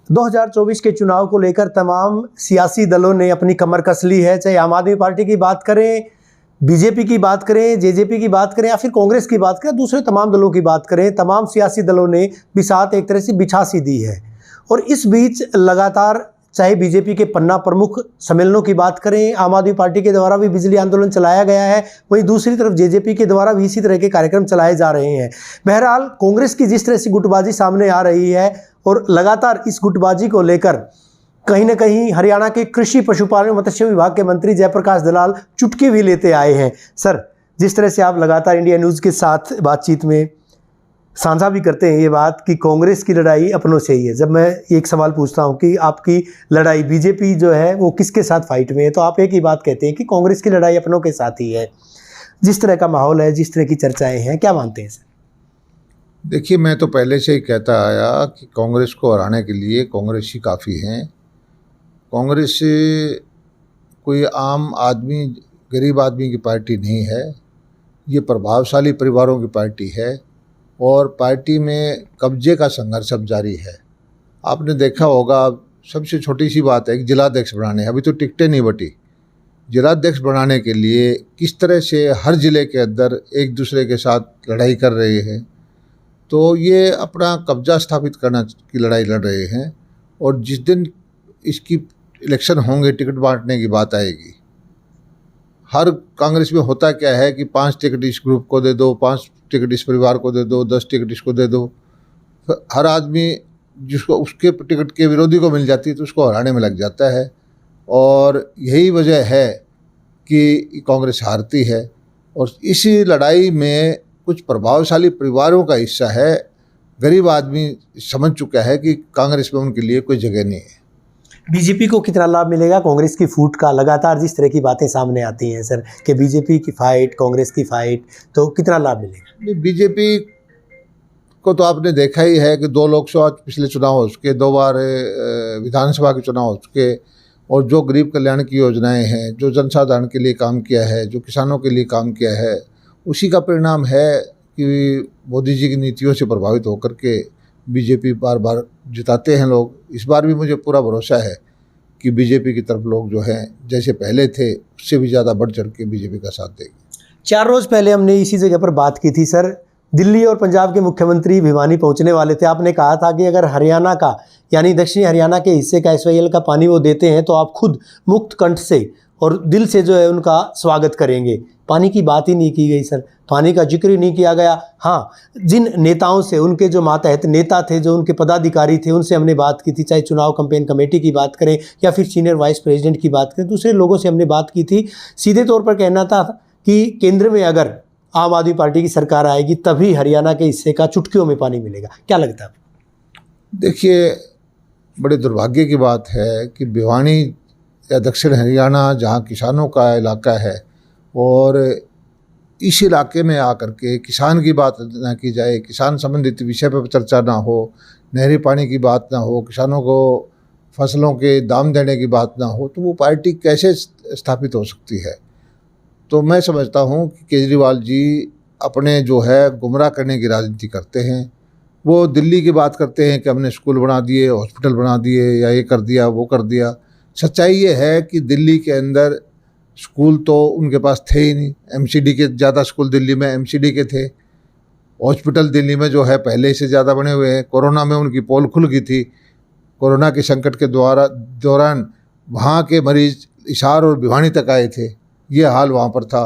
2024 के चुनाव को लेकर तमाम सियासी दलों ने अपनी कमर कस ली है, चाहे आम आदमी पार्टी की बात करें, बीजेपी की बात करें, जेजेपी की बात करें या फिर कांग्रेस की बात करें, दूसरे तमाम दलों की बात करें। तमाम सियासी दलों ने बिसात एक तरह से बिछा सी दी है। और इस बीच लगातार चाहे बीजेपी के पन्ना प्रमुख सम्मेलनों की बात करें, आम आदमी पार्टी के द्वारा भी बिजली आंदोलन चलाया गया है, वहीं दूसरी तरफ जेजेपी के द्वारा भी इसी तरह के कार्यक्रम चलाए जा रहे हैं। बहरहाल कांग्रेस की जिस तरह से गुटबाजी सामने आ रही है और लगातार इस गुटबाजी को लेकर कहीं न कहीं हरियाणा के कृषि पशुपालन और मत्स्य विभाग के मंत्री जयप्रकाश दलाल चुटकी भी लेते आए हैं। सर, जिस तरह से आप लगातार इंडिया न्यूज़ के साथ बातचीत में साझा भी करते हैं ये बात कि कांग्रेस की लड़ाई अपनों से ही है, जब मैं एक सवाल पूछता हूं कि आपकी लड़ाई बीजेपी जो है वो किसके साथ फाइट में है, तो आप एक ही बात कहते हैं कि कांग्रेस की लड़ाई अपनों के साथ ही है। जिस तरह का माहौल है, जिस तरह की चर्चाएं हैं, क्या मानते हैं सर? देखिए, मैं तो पहले से ही कहता आया कि कांग्रेस को हराने के लिए कांग्रेस ही काफ़ी हैं। कांग्रेस कोई आम आदमी, गरीब आदमी की पार्टी नहीं है। ये प्रभावशाली परिवारों की पार्टी है और पार्टी में कब्जे का संघर्ष अब जारी है। आपने देखा होगा, सबसे छोटी सी बात है कि जिलाध्यक्ष बनाने, अभी तो टिकटें नहीं बटी। जिलाध्यक्ष बनाने के लिए किस तरह से हर ज़िले के अंदर एक दूसरे के साथ लड़ाई कर रहे हैं, तो ये अपना कब्जा स्थापित करना की लड़ाई लड़ रहे हैं। और जिस दिन इसकी इलेक्शन होंगे, टिकट बांटने की बात आएगी। हर कांग्रेस में होता क्या है कि 5 टिकट इस ग्रुप को दे दो, 5 टिकट इस परिवार को दे दो, 10 टिकट इसको दे दो। हर आदमी जिसको उसके टिकट के विरोधी को मिल जाती है तो उसको हराने में लग जाता है। और यही वजह है कि कांग्रेस हारती है। और इसी लड़ाई में कुछ प्रभावशाली परिवारों का हिस्सा है। गरीब आदमी समझ चुका है कि कांग्रेस में उनके लिए कोई जगह नहीं है। बीजेपी को कितना लाभ मिलेगा कांग्रेस की फूट का? लगातार जिस तरह की बातें सामने आती हैं सर कि बीजेपी की फाइट, कांग्रेस की फाइट, तो कितना लाभ मिलेगा? बीजेपी को तो आपने देखा ही है कि 2 लोकसभा पिछले चुनाव हो चुके, 2 बार विधानसभा के चुनाव हो चुके। और जो गरीब कल्याण की योजनाएं हैं, जो जनसाधारण के लिए काम किया है, जो किसानों के लिए काम किया है, उसी का परिणाम है कि मोदी जी की नीतियों से प्रभावित होकर के बीजेपी बार बार जिताते हैं लोग। इस बार भी मुझे पूरा भरोसा है कि बीजेपी की तरफ लोग जो हैं, जैसे पहले थे उससे भी ज़्यादा बढ़ चढ़ के बीजेपी का साथ देंगे। 4 रोज़ पहले हमने इसी जगह पर बात की थी सर। दिल्ली और पंजाब के मुख्यमंत्री भिवानी पहुंचने वाले थे। आपने कहा था कि अगर हरियाणा का, यानी दक्षिणी हरियाणा के हिस्से का SYL का पानी वो देते हैं तो आप खुद मुक्त कंठ से और दिल से जो है उनका स्वागत करेंगे। पानी की बात ही नहीं की गई सर, पानी का जिक्र ही नहीं किया गया। हाँ, जिन नेताओं से, उनके जो मातहत नेता थे, जो उनके पदाधिकारी थे, उनसे हमने बात की थी, चाहे चुनाव कैंपेन कमेटी की बात करें या फिर सीनियर वाइस प्रेसिडेंट की बात करें, दूसरे लोगों से हमने बात की थी। सीधे तौर पर कहना था कि केंद्र में अगर आम आदमी पार्टी की सरकार आएगी तभी हरियाणा के हिस्से का चुटकियों में पानी मिलेगा। क्या लगता है? देखिए, बड़े दुर्भाग्य की बात है कि भिवानी या दक्षिण हरियाणा, जहाँ किसानों का इलाका है, और इस इलाके में आकर के किसान की बात ना की जाए, किसान संबंधित विषय पर चर्चा ना हो, नहरी पानी की बात ना हो, किसानों को फसलों के दाम देने की बात ना हो, तो वो पार्टी कैसे स्थापित हो सकती है? तो मैं समझता हूँ कि केजरीवाल जी अपने जो है गुमराह करने की राजनीति करते हैं। वो दिल्ली की बात करते हैं कि हमने स्कूल बना दिए, हॉस्पिटल बना दिए, या ये कर दिया, वो कर दिया। सच्चाई ये है कि दिल्ली के अंदर स्कूल तो उनके पास थे ही नहीं। MCD के ज़्यादा स्कूल दिल्ली में MCD के थे। हॉस्पिटल दिल्ली में जो है पहले से ज़्यादा बने हुए हैं। कोरोना में उनकी पोल खुल गई थी। कोरोना के संकट के दौरान वहाँ के मरीज़ हिसार और भिवानी तक आए थे। ये हाल वहाँ पर था।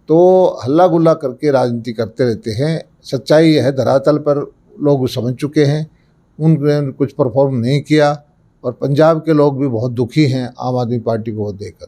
तो हल्ला गुल्ला करके राजनीति करते रहते हैं। सच्चाई यह है, धरातल पर लोग समझ चुके हैं, उन्होंने कुछ परफॉर्म नहीं किया। और पंजाब के लोग भी बहुत दुखी हैं आम आदमी पार्टी को देकर।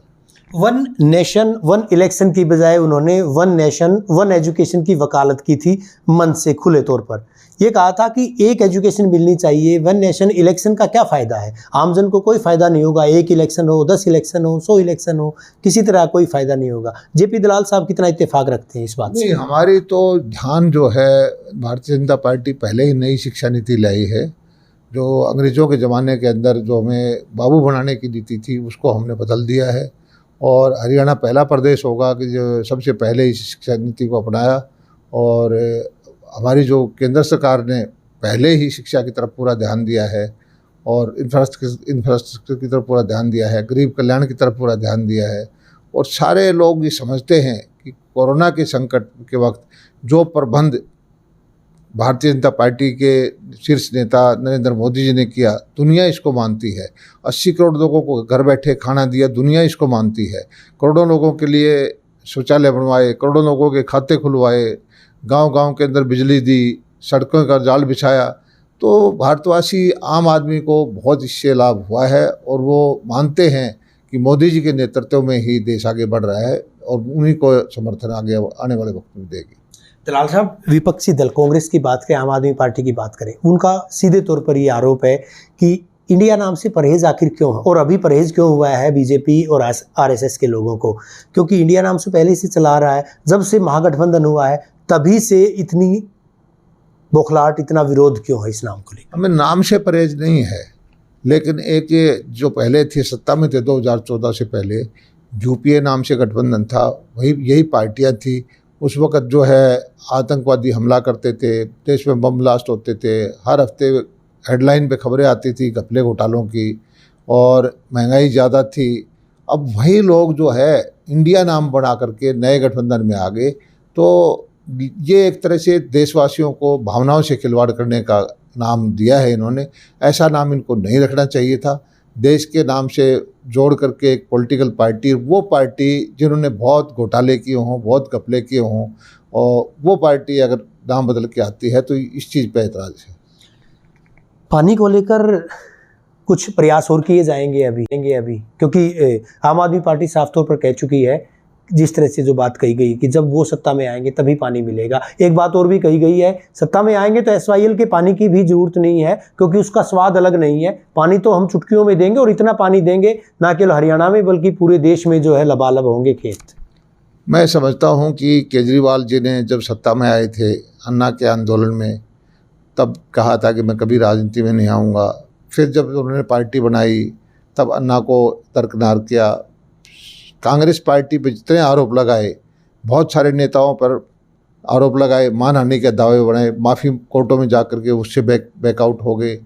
1 नेशन 1 इलेक्शन की बजाय उन्होंने 1 नेशन 1 एजुकेशन की वकालत की थी मन से, खुले तौर पर। ये कहा था कि एक एजुकेशन मिलनी चाहिए। 1 नेशन इलेक्शन का क्या फ़ायदा है? आमजन को कोई फ़ायदा नहीं होगा। 1 इलेक्शन हो, 10 इलेक्शन हो, 100 इलेक्शन हो, किसी तरह कोई फ़ायदा नहीं होगा। JP दलाल साहब कितना इत्तेफाक रखते हैं इस बात से? नहीं, हमारी तो ध्यान जो है, भारतीय जनता पार्टी पहले ही नई शिक्षा नीति लाई है। जो अंग्रेज़ों के ज़माने के अंदर जो हमें बाबू बनाने की नीति थी, उसको हमने बदल दिया है। और हरियाणा पहला प्रदेश होगा कि जो सबसे पहले इस शिक्षा नीति को अपनाया। और हमारी जो केंद्र सरकार ने पहले ही शिक्षा की तरफ पूरा ध्यान दिया है। और इंफ्रास्ट्रक्चर की तरफ पूरा ध्यान दिया है, गरीब कल्याण की तरफ पूरा ध्यान दिया है। और सारे लोग ये समझते हैं कि कोरोना के संकट के वक्त जो प्रबंध भारतीय जनता पार्टी के शीर्ष नेता नरेंद्र मोदी जी ने किया, दुनिया इसको मानती है। 80 करोड़ लोगों को घर बैठे खाना दिया, दुनिया इसको मानती है। करोड़ों लोगों के लिए शौचालय बनवाए, करोड़ों लोगों के खाते खुलवाए, गांव-गांव के अंदर बिजली दी, सड़कों का जाल बिछाया। तो भारतवासी आम आदमी को बहुत इससे लाभ हुआ है और वो मानते हैं कि मोदी जी के नेतृत्व में ही देश आगे बढ़ रहा है और उन्हीं को समर्थन आगे आने वाले वक्त में देगी। दलाल साहब, विपक्षी दल कांग्रेस की बात करें, आम आदमी पार्टी की बात करें, उनका सीधे तौर पर ये आरोप है कि इंडिया नाम से परहेज आखिर क्यों है, और अभी परहेज क्यों हुआ है बीजेपी और आरएसएस के लोगों को, क्योंकि इंडिया नाम से पहले से चला रहा है। जब से महागठबंधन हुआ है तभी से इतनी बौखलाहट, इतना विरोध क्यों है इस नाम को लेकर? हमें नाम से परहेज नहीं है, लेकिन एक ये जो पहले थे सत्ता में थे 2014 से पहले, यूपीए नाम से गठबंधन था, वही यही पार्टियां थी। उस वक़्त जो है आतंकवादी हमला करते थे, देश में बम ब्लास्ट होते थे, हर हफ्ते हेडलाइन पे खबरें आती थी घपले घोटालों की, और महंगाई ज़्यादा थी। अब वही लोग जो है इंडिया नाम बना करके नए गठबंधन में आ गए, तो ये एक तरह से देशवासियों को भावनाओं से खिलवाड़ करने का नाम दिया है इन्होंने। ऐसा नाम इनको नहीं रखना चाहिए था। देश के नाम से जोड़ करके एक पॉलिटिकल पार्टी, वो पार्टी जिन्होंने बहुत घोटाले किए हों, बहुत घपले किए हों, और वो पार्टी अगर नाम बदल के आती है तो इस चीज़ पे एतराज़ है। पानी को लेकर कुछ प्रयास और किए जाएंगे अभी, क्योंकि आम आदमी पार्टी साफ तौर पर कह चुकी है, जिस तरह से जो बात कही गई कि जब वो सत्ता में आएंगे तभी पानी मिलेगा। एक बात और भी कही गई है, सत्ता में आएंगे तो एसवाईएल के पानी की भी जरूरत नहीं है, क्योंकि उसका स्वाद अलग नहीं है। पानी तो हम चुटकियों में देंगे, और इतना पानी देंगे ना केवल हरियाणा में बल्कि पूरे देश में जो है लबालब होंगे खेत। मैं समझता हूँ कि केजरीवाल जी ने जब सत्ता में आए थे अन्ना के आंदोलन में, तब कहा था कि मैं कभी राजनीति में नहीं आऊँगा। फिर जब उन्होंने पार्टी बनाई तब अन्ना को दरकिनार किया। कांग्रेस पार्टी पे जितने आरोप लगाए, बहुत सारे नेताओं पर आरोप लगाए, मानहानि के दावे बनाए, माफ़ी कोर्टों में जा कर के उससे बैकआउट हो गए।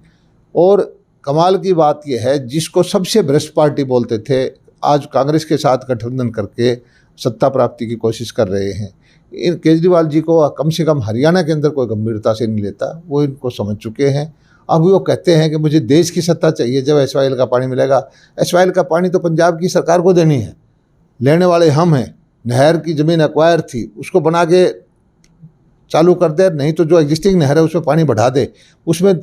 और कमाल की बात यह है, जिसको सबसे भ्रष्ट पार्टी बोलते थे, आज कांग्रेस के साथ गठबंधन करके सत्ता प्राप्ति की कोशिश कर रहे हैं। इन केजरीवाल जी को कम से कम हरियाणा के अंदर कोई गंभीरता से नहीं लेता, वो इनको समझ चुके हैं। अब वो कहते हैं कि मुझे देश की सत्ता चाहिए जब एसवाईएल का पानी मिलेगा। एसवाईएल का पानी तो पंजाब की सरकार को देनी है, लेने वाले हम हैं। नहर की ज़मीन एक्वायर थी, उसको बना के चालू कर दे, नहीं तो जो एग्जिस्टिंग नहर है उसमें पानी बढ़ा दे। उसमें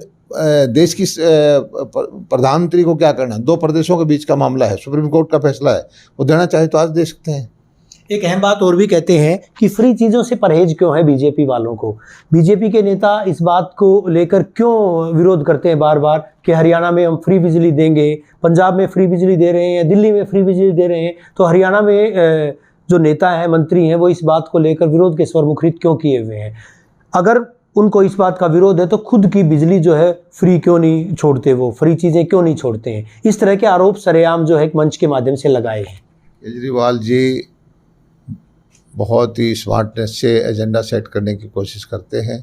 देश की प्रधानमंत्री को क्या करना, दो प्रदेशों के बीच का मामला है, सुप्रीम कोर्ट का फैसला है, वो देना चाहे तो आज दे सकते हैं। एक अहम बात और भी कहते हैं कि फ्री चीज़ों से परहेज क्यों है बीजेपी वालों को। बीजेपी के नेता इस बात को लेकर क्यों विरोध करते हैं बार बार कि हरियाणा में हम फ्री बिजली देंगे, पंजाब में फ्री बिजली दे रहे हैं, दिल्ली में फ्री बिजली दे रहे हैं, तो हरियाणा में जो नेता हैं, मंत्री हैं, वो इस बात को लेकर विरोध के स्वर मुखरित क्यों किए हुए हैं? अगर उनको इस बात का विरोध है तो खुद की बिजली जो है फ्री क्यों नहीं छोड़ते, वो फ्री चीज़ें क्यों नहीं छोड़ते हैं? इस तरह के आरोप सरेआम जो है एक मंच के माध्यम से लगाए हैं। केजरीवाल जी बहुत ही स्मार्टनेस से एजेंडा सेट करने की कोशिश करते हैं,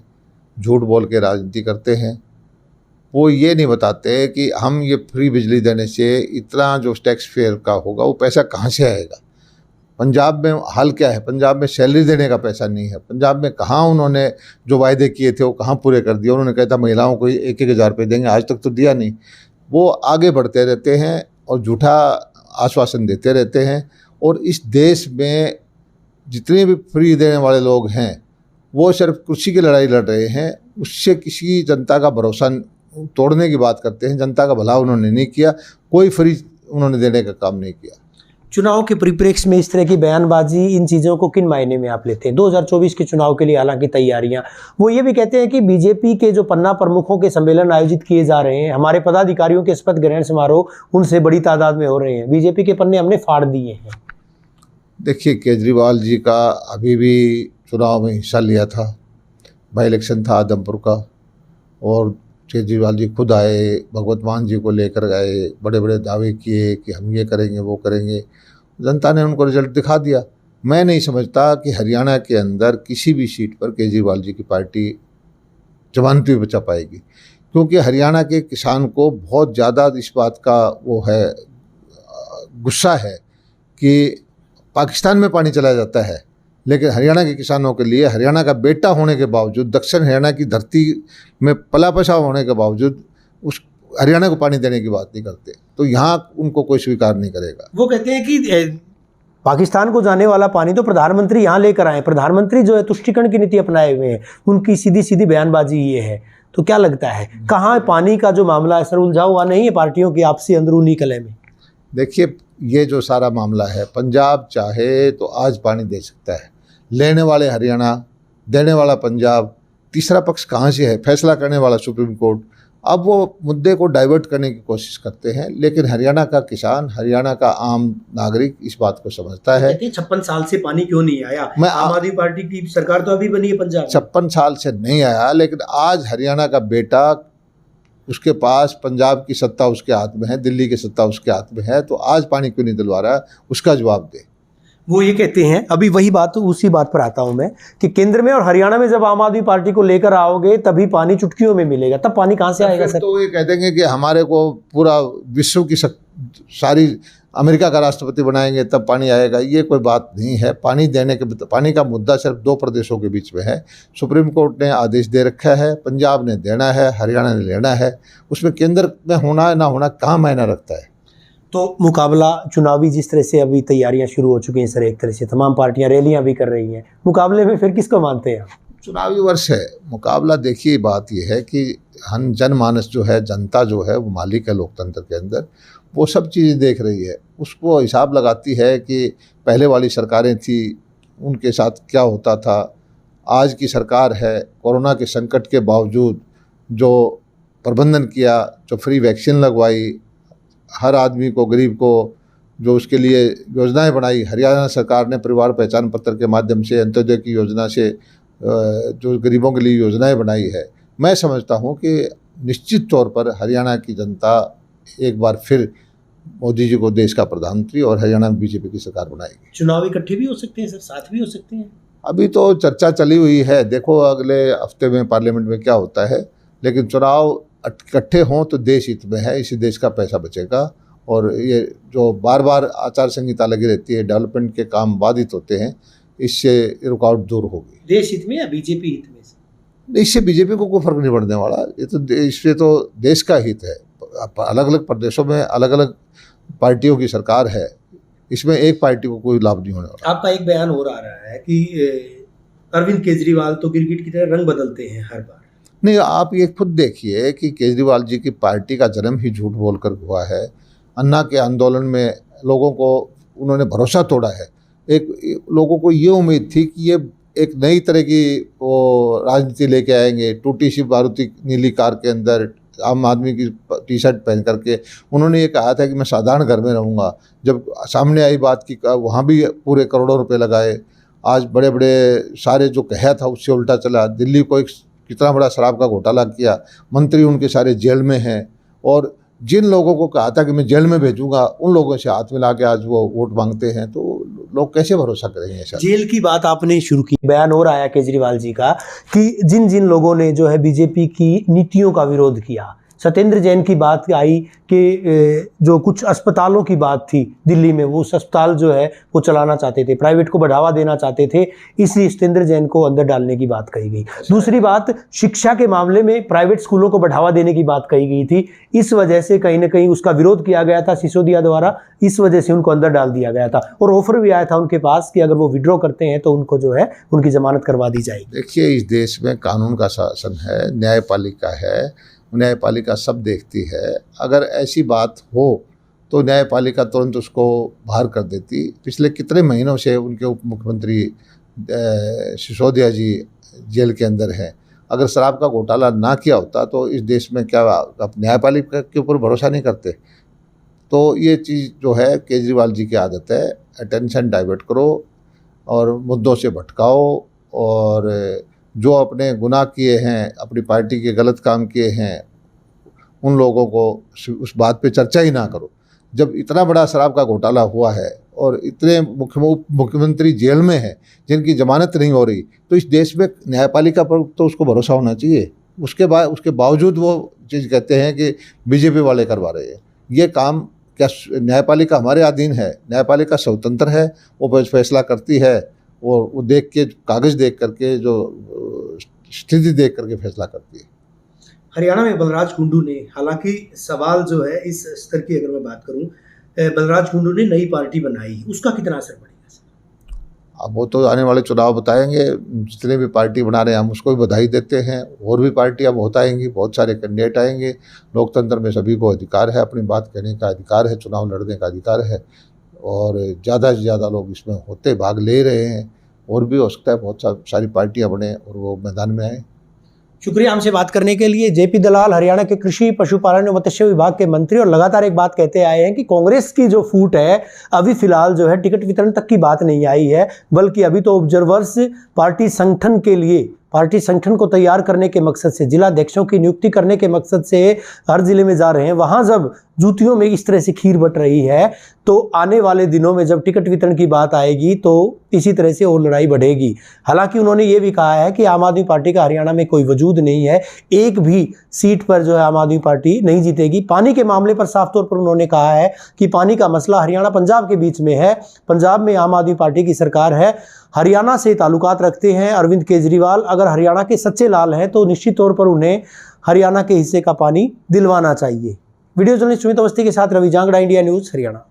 झूठ बोल के राजनीति करते हैं। वो ये नहीं बताते कि हम ये फ्री बिजली देने से इतना जो टैक्स फेयर का होगा वो पैसा कहाँ से आएगा। पंजाब में हाल क्या है, पंजाब में सैलरी देने का पैसा नहीं है। पंजाब में कहाँ उन्होंने जो वायदे किए थे वो कहाँ पूरे कर दिए। उन्होंने कहा था महिलाओं को 1-1 हज़ार रुपये देंगे, आज तक तो दिया नहीं। वो आगे बढ़ते रहते हैं और झूठा आश्वासन देते रहते हैं। और इस देश में जितने भी फ्री देने वाले लोग हैं वो सिर्फ कुर्सी की लड़ाई लड़ रहे हैं, उससे किसी जनता का भरोसा तोड़ने की बात करते हैं। जनता का भला उन्होंने नहीं किया, कोई फ्री उन्होंने देने का काम नहीं किया। चुनाव के परिप्रेक्ष्य में इस तरह की बयानबाजी, इन चीज़ों को किन मायने में आप लेते हैं? 2024 के चुनाव के लिए हालांकि तैयारियां, वो ये भी कहते हैं कि बीजेपी के जो पन्ना प्रमुखों के सम्मेलन आयोजित किए जा रहे हैं, हमारे पदाधिकारियों के शपथ ग्रहण समारोह उनसे बड़ी तादाद में हो रहे हैं, बीजेपी के पन्ने हमने फाड़ दिए हैं। देखिए, केजरीवाल जी का अभी भी चुनाव में हिस्सा लिया था, बाई इलेक्शन था आदमपुर का, और केजरीवाल जी खुद आए, भगवत मान जी को लेकर गए, बड़े बड़े दावे किए कि हम ये करेंगे वो करेंगे। जनता ने उनको रिजल्ट दिखा दिया। मैं नहीं समझता कि हरियाणा के अंदर किसी भी सीट पर केजरीवाल जी की पार्टी जमानत भी बचा पाएगी, क्योंकि हरियाणा के किसान को बहुत ज़्यादा इस बात का वो है गुस्सा है कि पाकिस्तान में पानी चला जाता है, लेकिन हरियाणा के किसानों के लिए हरियाणा का बेटा होने के बावजूद, दक्षिण हरियाणा की धरती में पला बसा होने के बावजूद उस हरियाणा को पानी देने की बात नहीं करते, तो यहाँ उनको कोई स्वीकार नहीं करेगा। वो कहते हैं कि पाकिस्तान को जाने वाला पानी तो प्रधानमंत्री यहाँ लेकर आए, प्रधानमंत्री जो है तुष्टिकरण की नीति अपनाए हुए हैं, उनकी सीधी सीधी बयानबाजी ये है। तो क्या लगता है कहाँ पानी का जो मामला है सर उलझा हुआ नहीं है पार्टियों की आपसी अंदरूनी कलह में? देखिए, ये जो सारा मामला है, पंजाब चाहे तो आज पानी दे सकता है, लेने वाले हरियाणा, देने वाला पंजाब, तीसरा पक्ष कहाँ से है? फैसला करने वाला सुप्रीम कोर्ट। अब वो मुद्दे को डाइवर्ट करने की कोशिश करते हैं, लेकिन हरियाणा का किसान, हरियाणा का आम नागरिक इस बात को समझता है। 56 साल से पानी क्यों नहीं आया? आम आदमी पार्टी की सरकार तो अभी बनी है पंजाब। 56 साल से नहीं आया, लेकिन आज हरियाणा का बेटा, उसके पास पंजाब की सत्ता उसके हाथ में है, दिल्ली की सत्ता उसके हाथ में है, तो आज पानी क्यों नहीं दिलवा रहा है, उसका जवाब दे। वो ये कहते हैं, अभी वही बात, उसी बात पर आता हूं मैं, कि केंद्र में और हरियाणा में जब आम आदमी पार्टी को लेकर आओगे तभी पानी चुटकियों में मिलेगा, तब पानी कहां से आएगा सर? तो ये कह देंगे कि हमारे को पूरा विश्व की सारी अमेरिका का राष्ट्रपति बनाएंगे तब पानी आएगा। ये कोई बात नहीं है। पानी देने के, पानी का मुद्दा सिर्फ 2 प्रदेशों के बीच में है। सुप्रीम कोर्ट ने आदेश दे रखा है, पंजाब ने देना है, हरियाणा ने लेना है, उसमें केंद्र में होना ना होना कहाँ मायना रखता है। तो मुकाबला चुनावी जिस तरह से अभी तैयारियां शुरू हो चुकी हैं सर, एक तरह से तमाम पार्टियां रैलियां भी कर रही हैं, मुकाबले में फिर किसको मानते हैं आप? चुनावी वर्ष है, मुकाबला। देखिए, बात यह है कि हम जनमानस जो है, जनता जो है, वो मालिक है लोकतंत्र के अंदर, वो सब चीज़ें देख रही है, उसको हिसाब लगाती है कि पहले वाली सरकारें थी उनके साथ क्या होता था, आज की सरकार है, कोरोना के संकट के बावजूद जो प्रबंधन किया, जो फ्री वैक्सीन लगवाई, हर आदमी को, गरीब को, जो उसके लिए योजनाएं बनाई, हरियाणा सरकार ने परिवार पहचान पत्र के माध्यम से, अंत्योदय की योजना से जो गरीबों के लिए योजनाएं बनाई है, मैं समझता हूं कि निश्चित तौर पर हरियाणा की जनता एक बार फिर मोदी जी को देश का प्रधानमंत्री और हरियाणा में बीजेपी की सरकार बनाएगी। चुनाव इकट्ठे भी हो सकते हैं सर, साथ भी हो सकते हैं? अभी तो चर्चा चली हुई है, देखो अगले हफ्ते में पार्लियामेंट में क्या होता है, लेकिन चुनाव इकट्ठे हों तो देश हित में है, इसी देश का पैसा बचेगा। और ये जो बार बार आचार संहिता लगी रहती है, डेवलपमेंट के काम बाधित होते हैं, इससे रुकावट दूर होगी। देश हित में या बीजेपी हित में? इससे बीजेपी को कोई फर्क नहीं पड़ने वाला, ये तो इससे तो देश का हित है। अलग अलग प्रदेशों में अलग अलग पार्टियों की सरकार है, इसमें एक पार्टी को कोई लाभ नहीं होने वाला। आपका एक बयान और आ रहा है कि अरविंद केजरीवाल तो क्रिकेट की तरह रंग बदलते हैं हर बार। नहीं, आप ये खुद देखिए कि केजरीवाल जी की पार्टी का जन्म ही झूठ बोलकर हुआ है। अन्ना के आंदोलन में लोगों को उन्होंने भरोसा तोड़ा है। एक लोगों को ये उम्मीद थी कि ये एक नई तरह की वो राजनीति लेके आएंगे, टूटी सी मारुति नीली कार के अंदर आम आदमी की टी शर्ट पहन करके। उन्होंने ये कहा था कि मैं साधारण घर में रहूँगा, जब सामने आई बात की वहाँ भी पूरे करोड़ों रुपए लगाए। आज बड़े बड़े सारे जो कहा था उससे उल्टा चला। दिल्ली को एक कितना बड़ा शराब का घोटाला किया, मंत्री उनके सारे जेल में हैं, और जिन लोगों को कहा था कि मैं जेल में भेजूंगा उन लोगों से हाथ मिला के आज वो वोट मांगते हैं, तो लोग कैसे भरोसा करेंगे ऐसा? जेल की बात आपने शुरू की, बयान और आया केजरीवाल जी का कि जिन जिन लोगों ने जो है बीजेपी की नीतियों का विरोध किया, सत्येंद्र जैन की बात आई कि जो कुछ अस्पतालों की बात थी दिल्ली में, वो अस्पताल जो है वो चलाना चाहते थे, प्राइवेट को बढ़ावा देना चाहते थे, इसलिए सत्येंद्र जैन को अंदर डालने की बात कही गई। दूसरी बात, शिक्षा के मामले में प्राइवेट स्कूलों को बढ़ावा देने की बात कही गई थी, इस वजह से कहीं ना कहीं उसका विरोध किया गया था सिसोदिया द्वारा, इस वजह से उनको अंदर डाल दिया गया था, और ऑफर भी आया था उनके पास कि अगर वो विड्रॉ करते हैं तो उनको जो है उनकी जमानत करवा दी जाएगी। देखिए, इस देश में कानून का शासन है, न्यायपालिका है, न्यायपालिका सब देखती है। अगर ऐसी बात हो तो न्यायपालिका तुरंत उसको बाहर कर देती। पिछले कितने महीनों से उनके उप मुख्यमंत्री सिसोदिया जी जेल के अंदर हैं। अगर शराब का घोटाला ना किया होता तो इस देश में क्या आप न्यायपालिका के ऊपर भरोसा नहीं करते? तो ये चीज़ जो है केजरीवाल जी की आदत है, अटेंशन डाइवर्ट करो और मुद्दों से भटकाओ, और जो अपने गुनाह किए हैं, अपनी पार्टी के गलत काम किए हैं, उन लोगों को उस बात पे चर्चा ही ना करो। जब इतना बड़ा शराब का घोटाला हुआ है और इतने मुख्यमंत्री जेल में हैं जिनकी जमानत नहीं हो रही, तो इस देश में न्यायपालिका पर तो उसको भरोसा होना चाहिए। उसके बावजूद वो चीज़ कहते हैं कि बीजेपी वाले करवा रहे हैं। ये काम क्या न्यायपालिका हमारे अधीन है? न्यायपालिका स्वतंत्र है, वो फैसला करती है और वो देख के कागज़ देख करके जो स्थिति देख करके फैसला करती है। हरियाणा में बलराज कुंडू ने, हालांकि सवाल जो है इस स्तर की अगर मैं बात करूं, बलराज कुंडू ने नई पार्टी बनाई, उसका कितना असर पड़ेगा? अब वो तो आने वाले चुनाव बताएंगे। जितने भी पार्टी बना रहे हैं हम उसको भी बधाई देते हैं। और भी पार्टी अब होता आएंगी, बहुत सारे कैंडिडेट आएंगे। लोकतंत्र में सभी को अधिकार है, अपनी बात कहने का अधिकार है, चुनाव लड़ने का अधिकार है और ज़्यादा से ज़्यादा लोग इसमें होते भाग ले रहे हैं। और भी हो सकता है बहुत सारी पार्टियाँ बने और वो मैदान में आए। शुक्रिया हमसे बात करने के लिए। जेपी दलाल हरियाणा के कृषि पशुपालन एवं मत्स्य विभाग के मंत्री और लगातार एक बात कहते आए हैं कि कांग्रेस की जो फूट है अभी फिलहाल जो है टिकट वितरण तक की बात नहीं आई है, बल्कि अभी तो ऑब्जर्वर्स पार्टी संगठन के लिए, पार्टी संगठन को तैयार करने के मकसद से, जिला अध्यक्षों की नियुक्ति करने के मकसद से हर जिले में जा रहे हैं। वहां जब जूतियों में इस तरह से खीर बट रही है तो आने वाले दिनों में जब टिकट वितरण की बात आएगी तो इसी तरह से और लड़ाई बढ़ेगी। हालांकि उन्होंने ये भी कहा है कि आम आदमी पार्टी का हरियाणा में कोई वजूद नहीं है, एक भी सीट पर जो है आम आदमी पार्टी नहीं जीतेगी। पानी के मामले पर साफ तौर पर उन्होंने कहा है कि पानी का मसला हरियाणा पंजाब के बीच में है, पंजाब में आम आदमी पार्टी की सरकार है, हरियाणा से ताल्लुकात रखते हैं अरविंद केजरीवाल। अगर हरियाणा के सच्चे लाल हैं तो निश्चित तौर पर उन्हें हरियाणा के हिस्से का पानी दिलवाना चाहिए। वीडियो जर्नलिस्ट सुमित अवस्थी के साथ रवि जांगड़ा, इंडिया न्यूज़, हरियाणा।